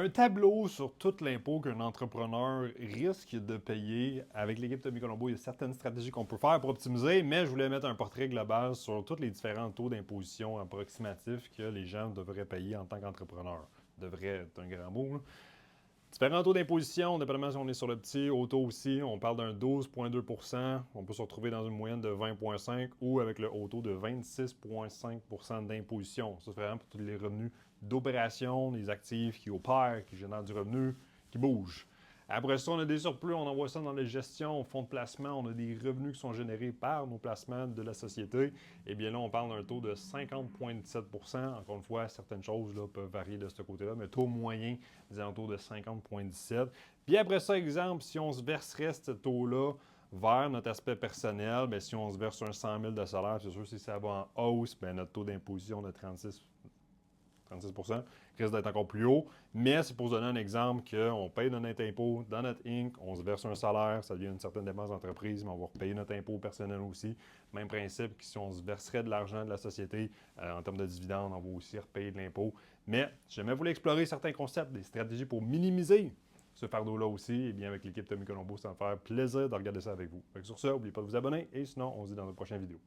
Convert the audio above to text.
Un tableau sur tout l'impôt qu'un entrepreneur risque de payer. Avec l'équipe Tommy Colombo, il y a certaines stratégies qu'on peut faire pour optimiser, mais je voulais mettre un portrait global sur tous les différents taux d'imposition approximatifs que les gens devraient payer en tant qu'entrepreneur. Devrait être un grand mot, là. Différents taux d'imposition, dépendamment si on est sur le petit, au taux aussi, on parle d'un 12,2 %. On peut se retrouver dans une moyenne de 20,5 ou avec le haut taux de 26,5 % d'imposition. Ça, c'est vraiment pour tous les revenus d'opération, les actifs qui opèrent, qui génèrent du revenu, qui bougent. Après ça, on a des surplus, on envoie ça dans les gestions, fonds de placement, on a des revenus qui sont générés par nos placements de la société. Et bien là, on parle d'un taux de 50,17 %. Encore une fois, certaines choses là, peuvent varier de ce côté-là, mais taux moyen, des alentours de 50,17. Puis après ça, exemple, si on se verserait ce taux-là vers notre aspect personnel, bien, si on se verse un 100 000 de salaire, c'est sûr que si ça va en hausse, bien, notre taux d'imposition de 36 risque d'être encore plus haut. Mais c'est pour se donner un exemple qu'on paye notre impôt dans notre Inc., on se verse un salaire, ça devient une certaine dépense d'entreprise, mais on va repayer notre impôt personnel aussi. Même principe que si on se verserait de l'argent de la société en termes de dividendes, on va aussi repayer de l'impôt. Mais si jamais vous voulez explorer certains concepts, des stratégies pour minimiser ce fardeau-là aussi, eh bien avec l'équipe Tommy Colombo, ça va me faire plaisir de regarder ça avec vous. Sur ça, n'oubliez pas de vous abonner et sinon, on se dit dans une prochaine vidéo.